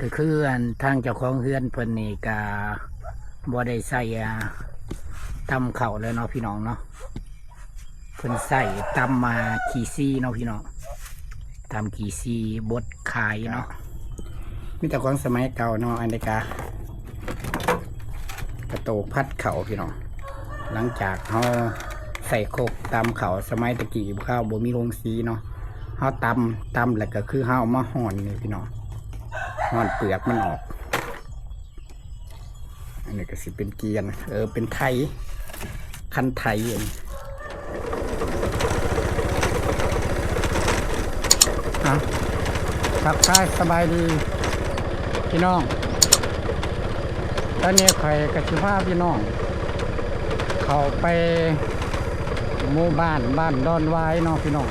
ก็คือทางเจ้าของเฮือนเพิ่นนี่ก็บ่ได้ใส่ตำข้าวเลยเนาะพี่น้องเนาะเพิ่นใส่ตำมาขี้ซี่เนาะพี่น้องตำขี้ซี่บดขายเนาะมีแต่ของสมัยเก่าเนาะอันนี้กระโตกพัดเข่าพี่น้องหลังจากเขาใส่โคกตำเข่าสมัยตะกี้ข้าวบ่มีโรงสีเนาะเขาตำแล้วก็คือเขาเอามาห่อนนี่พี่น้องห่อนเปลือกมันออกอันนี้ก็สิเป็นเกียนเป็นไทยคันไทยเองทักทายสบายดีพี่น้องตอนนี้ใครกระชิพาพี่น้องเขาไปหมู่บ้านดอนไว้เนาะพี่น้อง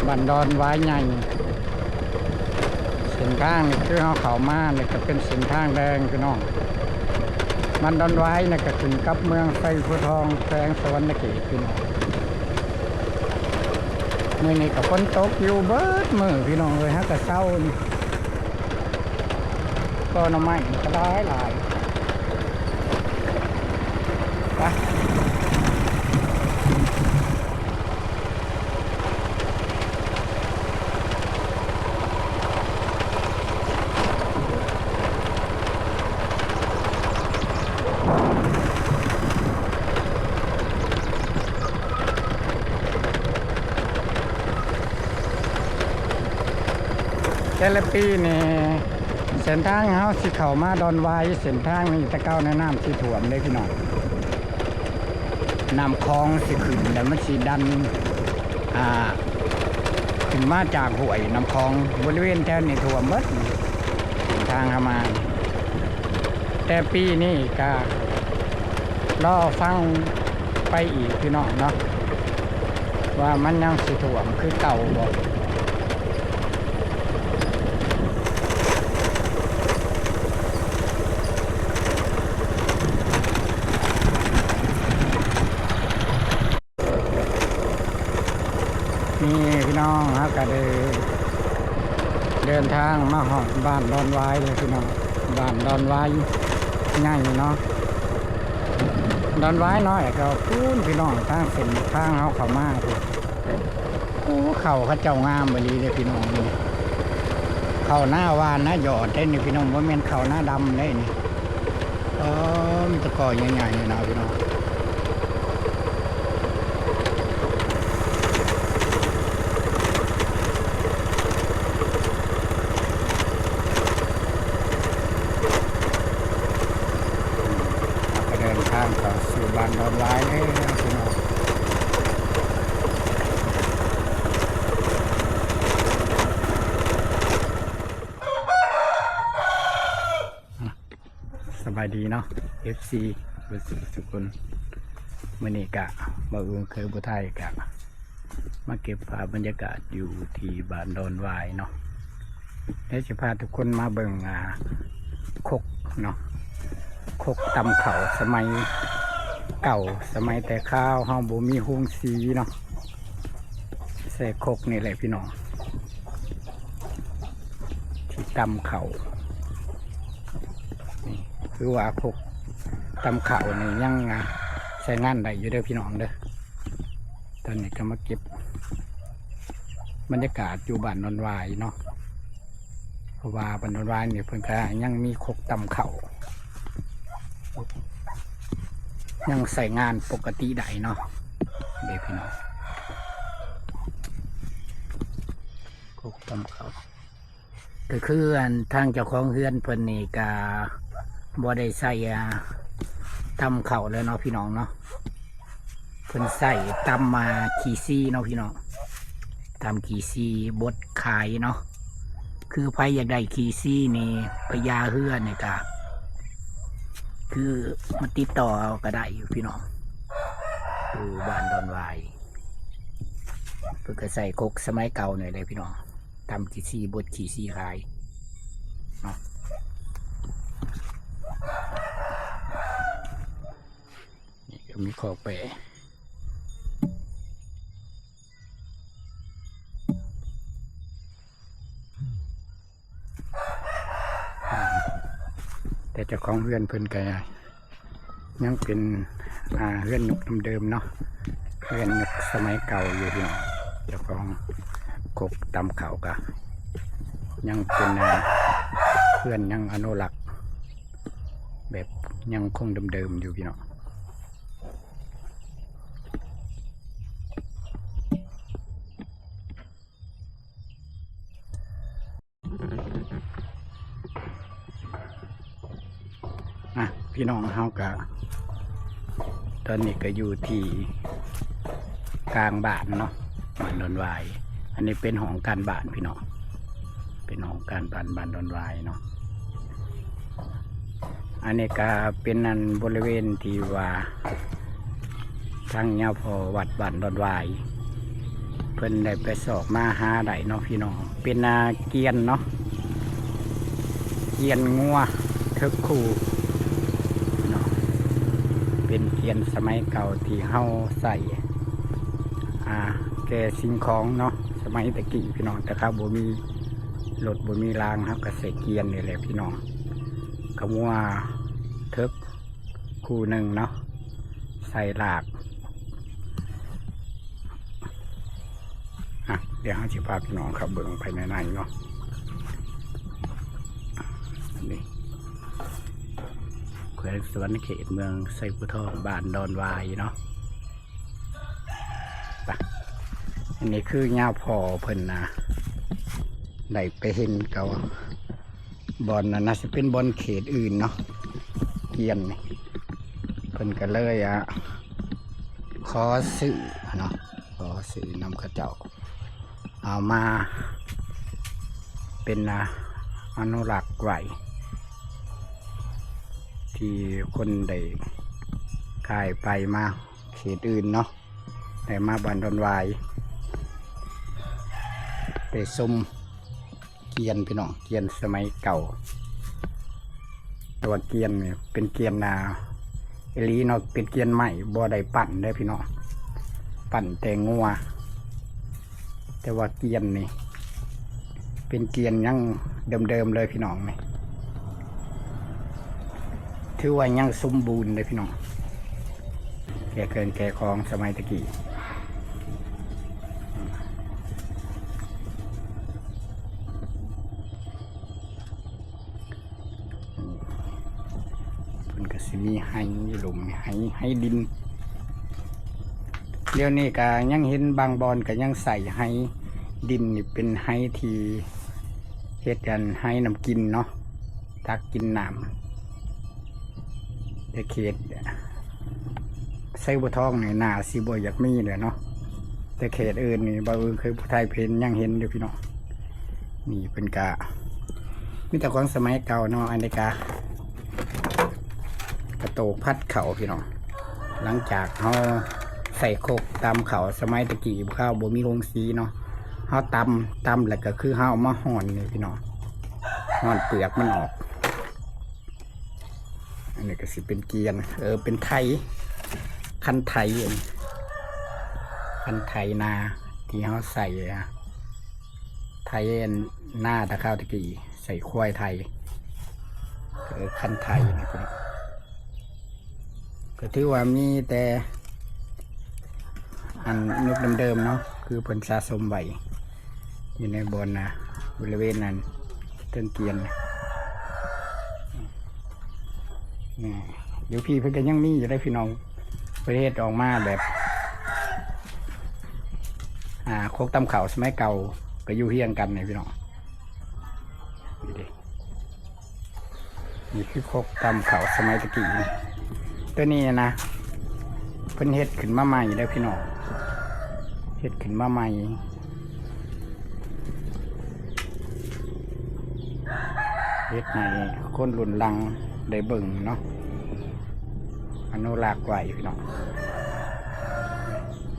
บ้านดอนไว้ใหญ่เส้นทางนี่คือเขามาเนี่ยก็เป็นเส้นทางแดงพี่น้องบ้านดอนไว้เนี่ยก็ถึงกับเมืองไฟโพทองแขวงสวรรณเขตพี่น้องเมื่อนี้กับฝนตกอยู่เบิดมือพี่น้องเลยฮะแต่เศร้านี่ก็น้ำไม้ก็ได้หลายไปแต่ละปีนี่เส้นทางเขาสิเข้ามาดอนวายเส้นทางนี่ตะเก้าในน้ำสิถ่วมเลยพี่น้องน้ำคลองสิขึ้นแล้วมันสิดันขึ้นมาจากห้วยน้ำคลองบริเวณแถวนี้ถ่วมหมดเส้นทางเข้ามาแต่ปีนี้ก็รอฟังไปอีกพี่น้องเนาะว่ามันยังสิถ่วมคือเก่าบ่นี่พี่น้องครับก็เดินทางมาหอดบ้านดอนไว้เลยพี่น้องบ้านดอนไว้ง่ายเนาะดอนไว้น้อยก็พูนพี่น้องทางเส้นทางเขามาโอ้เขาเจ้างามบดีเลยพี่น้องนี่เขาหน้าวานหน้าหยอดได้นี่พี่น้องว่าเมนเขาหน้าดำได้นี่มีตะกอใหญ่ๆนี่นะพี่น้องทางเข้าสู่บ้านดอนไว้เลยพี่น้องสบายดีเนาะ FC รู้สึกทุกคนมื่อนี้กะมาเคยบุไทยกะมาเก็บภาพบรรยากาศอยู่ที่บ้านดอนไว้เนาะแล้วจะพาทุกคนมาเบิ่งคกเนาะคกตำเขาสมัยเก่าสมัยแต่ข้าวเฮาบ่มีหุงสีเนาะใส่คกนี่แหละพี่น้องที่ตำเขานี่คือว่าคกตำเขานี่ยังใช้งานได้อยู่เด้อพี่น้องเด้อตอนนี้ก็มาเก็บบรรยากาศอยู่บ้านนนวายเนาะเพราะว่าบ้านนนวายเนี่ยเพิ่นก็ยังมีคกตำเขายังใส่งานปกติได้เนาะเด็กพี่น้องคกตำเขาก็คือทางเจ้าของเฮือนเพิ่นนี่ก็บ่ได้ใส่ตำเขาเลยเนาะพี่น้องเนาะเพิ่นใส่ตำมาขี้ซี่เนาะพี่น้องตำขี้ซี่บดขายเนาะคือใครอยากได้ขี้ซี่นี่พญาเฮือนนี่ก็คือมาติดต่อก็ได้อยู่พี่น้องอยู่บ้านดอนวายเพื่อใส่คกสมัยเก่าหน่อยเลยพี่น้องทำขี้ซี่บดขี้ซี่ขายเนาะนี่ก็มีขอแปะ แต่เจ้าของเฮือนเพิ่นก็ยังเป็นเฮือนยุคเดิมๆเนาะเฮือนยุคสมัยเก่าอยู่พี่น้องเจ้าของกกตำเขาก็ยังเป็นเฮือนยังอนุรักษ์แบบยังคงเดิมๆอยู่พี่น้องพี่น้องเฮาก็ตอนนี้ก็อยู่ที่กลางบ้านเนาะบ้านดอนวายอันนี้เป็นห้องการบ้านพี่น้องเป็นห้องการบ้านบ้านดอนวายเนาะอันนี้ก็เป็นนันบริเวณที่ว่าทางเงาพอวัดบ้านดอนวายเพิ่นได้ไปสอบมาหาได้เนาะพี่น้องเป็นเกียนเนาะเกียนงัวเทิกคูเป็นเกียนสมัยเก่าที่เฮาใส่แก่สิ่งของเนาะสมัยตะกี้พี่น้องแต่ข้าวบ่มีรถบ่มีรางครับก็ใส่เกียนนี่แหละพี่น้องขมัวเทิกคู่หนึ่งเนาะใส่หลากเดี๋ยวให้ชิพาพี่น้องขับเบิ่งภายในเนาะนี่แขวงสวรรณเขตเมืองไซพุทองบ้านดอนวายเนาะอันนี้คือเงาพอเพิ่นนะได้ไปเห็นเก่าบอลน่าจะเป็นบอลเขตอื่นเนาะเกียนนี่เพิ่นก็เลยขอซื้อเนาะขอซื้อนำข้าเจ้าเอามาเป็นอนุรักษ์ไว้ที่คนได้ขายไปมาเขตอื่นเนาะได้มาบ้านดอนวายไปชมเกียนพี่น้องเกียนสมัยเก่าตัวเกียนเนี่ยเป็นเกียนเอลีเนาะเป็นเกียนใหม่บ่ได้ปั่นได้พี่น้องปั่นแต่งัวแต่ว่าเกียนนี่เป็นเกียนยังเดิมๆเลยพี่น้องนี่ถือว่ายังสมบูรณ์เลยพี่น้องแก่เกินแก่ของสมัยตะกี้มันก็สิมีให้หลุมให้ดินเดี๋ยวนี้ก็ยังเห็นบางบอนก็ยังใส่ให้ดินนี่เป็นให้ที่เฮ็ดกันให้น้ำกินเนาะตักกินน้ำในเขตไซบัวทองในนาซีบัวอยากมีเลยเนาะแต่เขตอื่นนี่บางอื่นเคยผู้ไทยเพนยังเห็นอยู่พี่น้องนี่เป็นกะมีแต่ของสมัยเก่าเนาะอันนี้กระโตกพัดเข่าพี่น้องหลังจากเขาใส่โคกตำเข่าสมัยตะกี้ข้าวบ่มีโรงสีเนาะเขาตำแล้วก็คือเขาเอามาห่อนนี่พี่น้องห่อนเปลือกมันออกอันนี้ก็สิเป็นเกียนเป็นไทยคันไทยเองคันไทยนาที่เขาใส่ไทยหน้าตะข้าวตะกี้ใส่ควายไทยคันไทยนะพี่น้องก็ถือว่ามีแต่อันยุคเดิมๆเนาะคือผลสะสมใบอยู่ในบนบริเวณนั้นเทิงเกียนเดี๋ยวพี่เพิ่งก็ยังมีอยู่ได้พี่น้องประเทศออกมาแบบโคกตำเข่าสมัยเก่าก็อยู่เฮียงกันเนี่ยพี่น้องนี่คือโคกตำเข่าสมัยตะกี้ตัวนี้นะเพิ่นเฮ็ดขึ้นมาใหม่ได้พี่น้องเฮ็ดขึ้นมาใหม่เฮ็ดให้คนรุ่นหลังได้เบิ่งเนาะอนุรักษ์ไว้พี่น้อง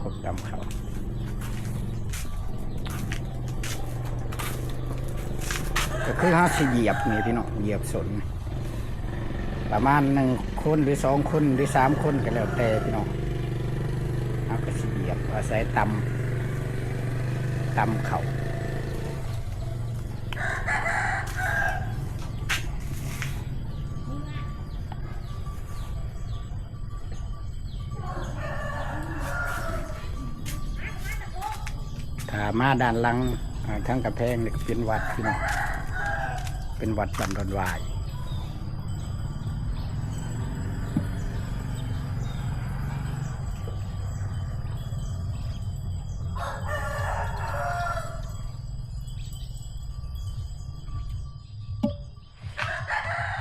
ครบตามเขาก็คือห้าสิเหยียบนี่พี่น้องเหยียบสนประมาณ1 คนหรือ2 คนหรือ3 คนก็แล้วแต่พี่น้องเอาก็สิเหยียบอาศัยตำเขา มาด้านหลังทั้งกระแพงนี่ก็เป็นวัดพี่น้องเป็นวัดบ้านดอนวาย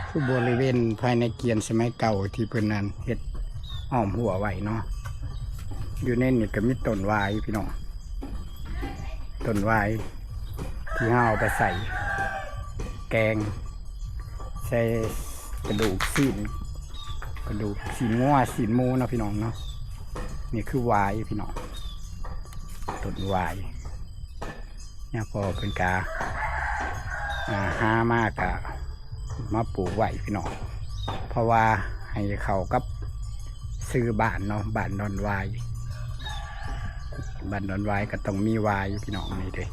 คือบริเวณภายในเกียนสมัยเก่าที่เพิ่นนั้นเฮ็ดอ้อมหัวไว้เนาะอยู่ในนี่ก็มีต้นวายพี่น้องต้นวายที่ห้าเอาไปใส่แกงใส่กระดูกซีนงัวซีนหมูเนาะพี่น้องเนาะนี่คือวายพี่น้องต้นวายเนี่ยพอเป็นกาหามากะมาปลูกไว้พี่น้องเพราะว่าให้เขากับซื้อบ้านเนาะบ้านดอนวายบ้านดอนวายก็ต้องมีวายพี่น้องนี่ด้วย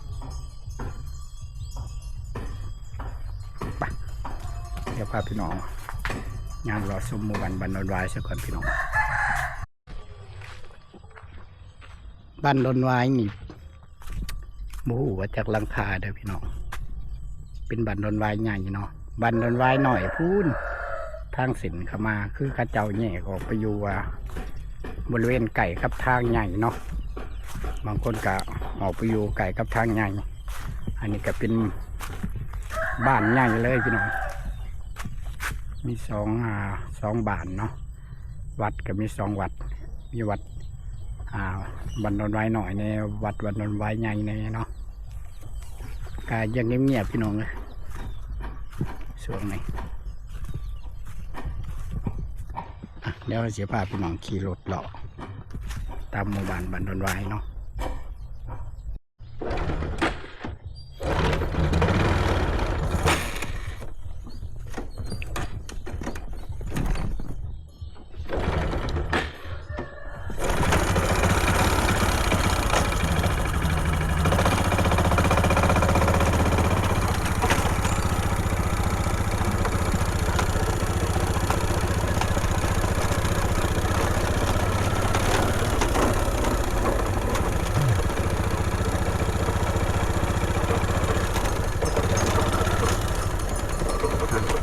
ไปเดี๋ยวพาพี่น้องงานรอสมหมู่บ้านดอนวายสักก่อนพี่น้องบ้านดอนวายนี่หมู่ว่าจากหลังคาเด้อพี่น้องเป็นบ้านดอนวายใหญ่เนาะบ้านดอนวายหน่อยพูนทางสินเข้ามาคือข้าเจ้าแย่ออกไปอยู่บริเวณไก่กับทางใหญ่เนาะบางคนก็ออกไปอยู่ไก่กับทางใหญ่อันนี้ก็เป็นบ้านใหญ่เลยพี่น้องมีสองบ้านเนาะวัดก็มี2 วัดมีวัดบ้านดอนวายหน่อยในวัดบ้านดอนวายใหญ่ในเนาะก็ยังเงียบๆพี่น้องเลยช่วงนี้เดี๋ยวเสียภาพพี่น้องขี่รถเลาะตามหมู่บ้านบ้านดอนวายเนาะ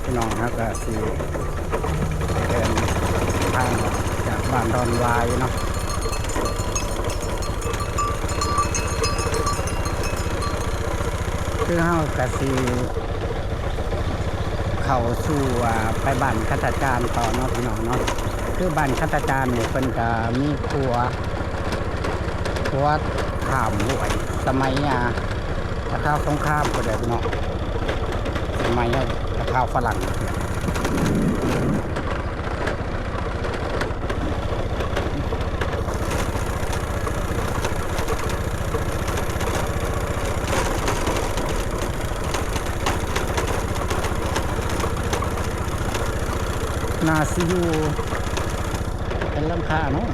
พี่น้องครับก็คือเดินทางจากบ้านดอนวายเนาะคือเฮากะสีเข้าสู่ไปบ้านฆาตจารย์ต่อเนาะพี่น้องเนาะคือบ้านฆาตจารย์เนี่ยเพิ่นก็มีครัวถามหวยสมัยตะข้าวสงครามก็ได้พี่น้องสมัยตะข้าวฝรั่งนาซิยูเป็นหลังคาเนาะ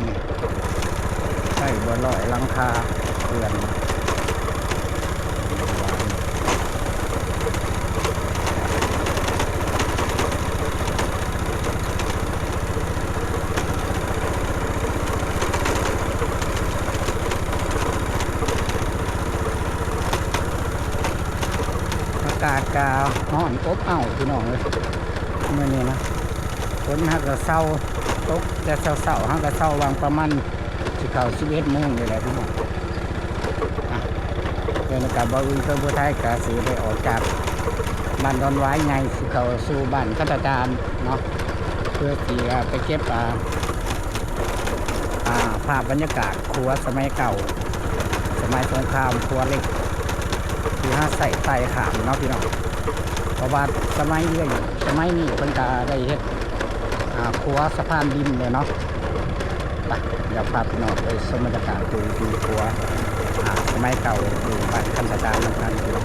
ใช่บ่ลอยหลังคาเรือนอากาศกาห้อนอบอ้าวพี่น้องเลยเมื่อนี้นะฝนฮักกระเศร้าตกแต่เศร้าฮักกระเศร้าวางประมาณสิเข้า11 โมงเลยแหละพี่น้องเดินกับบอื่นเพื่อผู้ไทยกะสีได้ออกจากบ้านดอนวายไงสิเข้าสู่บ้านฆาตจารย์เนาะเพื่อที่ไปเก็บภาพบรรยากาศครัวสมัยเก่าสมัยสงครามครัวเล็กที่ใส่ขามเนาะพี่น้องเพราะว่าสมัยนี้เพิ่นก็ได้เฮ็ดครัวสะพานดินเลยเนาะไปเดี๋ยวพาพี่น้องไปชมบรรยากาศดูครัวสมัยเก่าอยู่บ้านฆาตจารย์นั่นเอง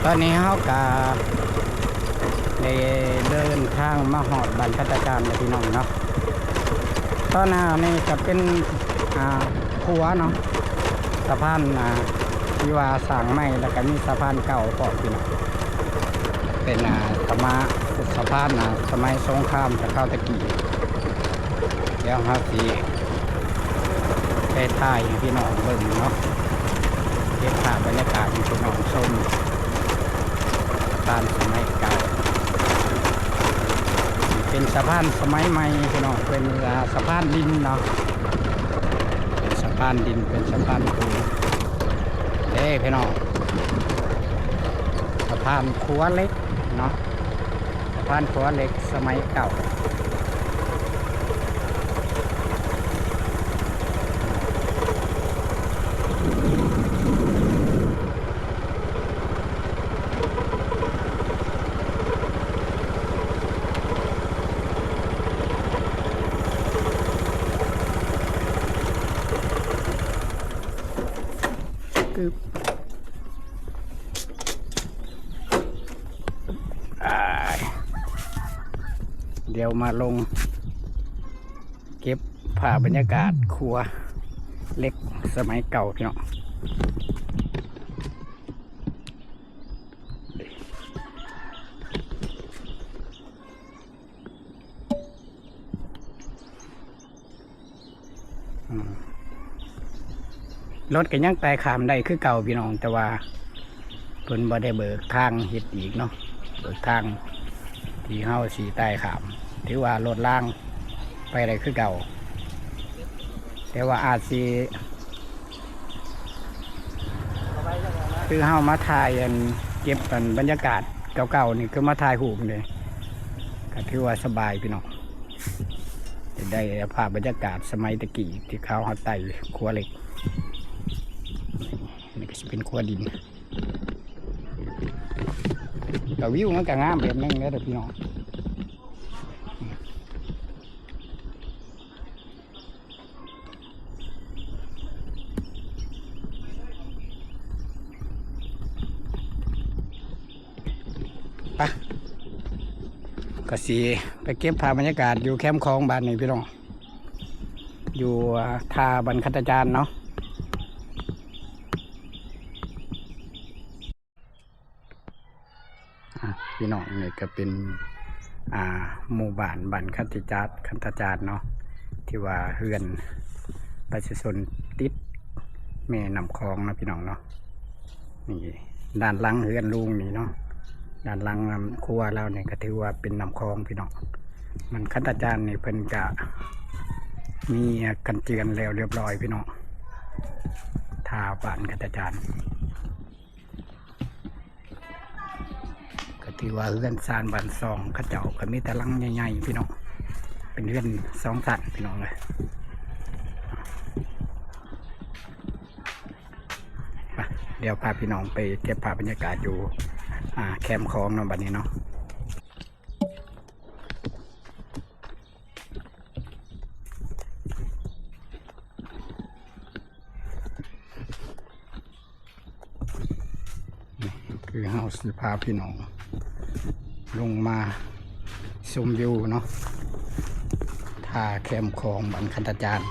ตอนนี้เขาก็ได้เดินทางมาหอดบ้านฆาตจารย์เลยพี่น้องเนาะตอนนี้ก็เป็นครัวเนาะสะพาน ที่ว่าสร้างใหม่แล้วก็มีสะพานเก่าพร้อมพี่น้องเป็นสะพานสมัยสงครามตะเข้าตะกี้เดี๋ยวครับสิไปถ่ายให้พี่น้องเบิ่งเนาะเก็บภาพบรรยากาศให้พี่น้องชมสะพานสมัยเก่าเป็นสะพานสมัยใหม่พี่น้องเป็นสะพานดินเนาะเป็นสะพานดินเป็นสะพานปูนพี่น้องสะพานขัวเล็กเนาะสะพานขัวเล็กสมัยเก่าเดี๋ยวมาลงเก็บภาพบรรยากาศครัวเล็กสมัยเก่าพี่น้องรถกันยังแต่ขามได้คือเก่าพี่น้องแต่ว่าเพิ่นบ่ได้เบิกทางเฮ็ดอีกเนาะเบิกทางที่เฮาสีใต้ขามถือว่ารถล่างไปได้คือเก่าแต่ว่าอาจสิคือเฮามาถ่ายเก็บกันบรรยากาศเก่าๆนี่คือมาถ่ายรูปเลยก็ถือว่าสบายพี่น้องได้ภาพบรรยากาศสมัยตะกี้ที่เขาไต่ครัวเหล็กนี่ก็จะเป็นครัวดินก็วิวมันก็งามแบบนึงแล้วพี่น้องไปก็สิไปเก็บภาพบรรยากาศอยู่แคมป์คลองบ้านนี่พี่น้องอยู่ท่าบรรคัตจารย์เนาะพี่น้องนี่ก็เป็นหมู่บ้านบรรคัตจารย์เนาะที่ว่าเฮือนประชาชนติดแม่น้ำคลองนะพี่น้องเนาะนี่ด้านหลังเฮือนลุงนี่เนาะด้านหลังครัวเราเนี่ยก็ถือว่าเป็นน้ำคลองพี่น้องมันคัตจารย์นี่เพิ่นกะมีกันเจือนแล้วเรียบร้อยพี่น้องทาบ้านคัตจารย์ก็ถือว่าเฮือนซานบ้านซองเขาเจ้าก็มีแต่หลังใหญ่ๆพี่น้องเป็นเฮือนสองชั้นพี่น้องเลยเดี๋ยวพาพี่น้องไปเก็บภาพบรรยากาศอยู่แคมป์คลองเนาะบัดนี้เนาะคือเฮาสิพาพี่น้องลงมาชมวิวเนาะท่าแคมป์คลองบรรคัตจารย์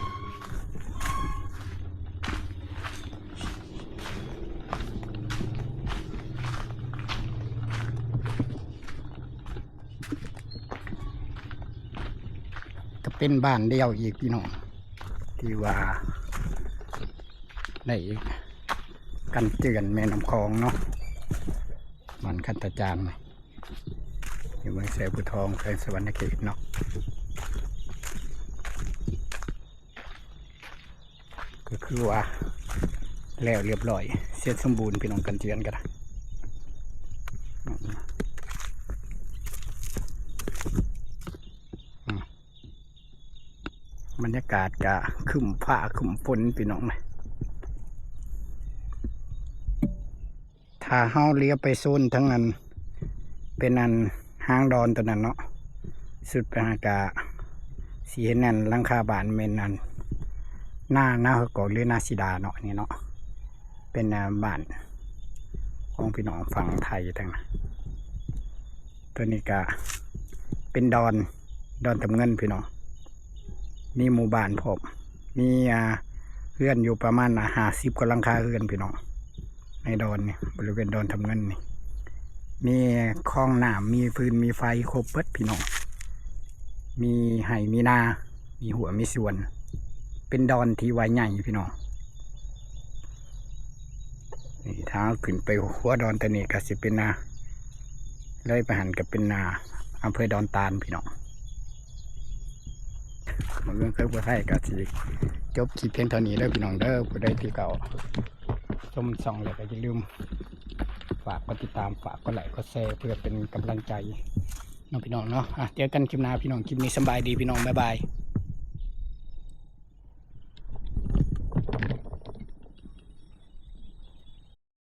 เป็นบ้านเดียวอีกพี่น้องที่ว่าในกันเจือนแม่น้ำคลองเนาะมันคัตจารย์อยู่เมืองเสบุทองแขวงสวรรณเขตเนาะก็คือว่าแล้วเรียบร้อยเสร็จสมบูรณ์พี่น้องกันเจือนกันบรรยากาศกะขึ้นผ้าขึ้นฝนพี่น้องไหมถ้าเฮาเลี้ยวไปโซนทั้งนั้นเป็นอันห้างดอนตัวนั้นเนาะสุดไปหากะสีเห็นนั่นหลังคาบ้านเมนนั่นหน้าเฮกอหรือหน้าสีดาเนาะนี่เนาะเป็นบ้านของพี่น้องฝั่งไทยทั้งนั้นตัวนี้กะเป็นดอนตำเงินพี่น้องมีหมู่บ้านพบมีเฮือนอยู่ประมาณ50 กว่าหลังคาเฮือนพี่น้อง ในดอนนี่บริเวณดอนทำเงินนี่มีคลองน้ำมีฟืนมีไฟครบเบิดพี่น้องมีไห่มีนามีหัวมีส่วนเป็นดอนที่ไว้ใหญ่พี่น้องนี่ถ้าขึ้นไปหัวดอนตะนี่ก็สิเป็นนาเลยไปหันกับเป็นนาอำเภอดอนตาลพี่น้องมาเรื่องเครื่องบัวไทยก็สิจบคลิปเพียงเท่านี้เด้อพี่น้องเด้อผู้ใดที่เก่าชมส่องเลยก็อย่าลืมฝากกดติดตามฝากกดไลค์กดแชร์เพื่อเป็นกำลังใจน้องพี่น้องเนาะเจอกันคลิปหน้าพี่น้องคลิปนี้สบายดีพี่น้องบ๊ายบาย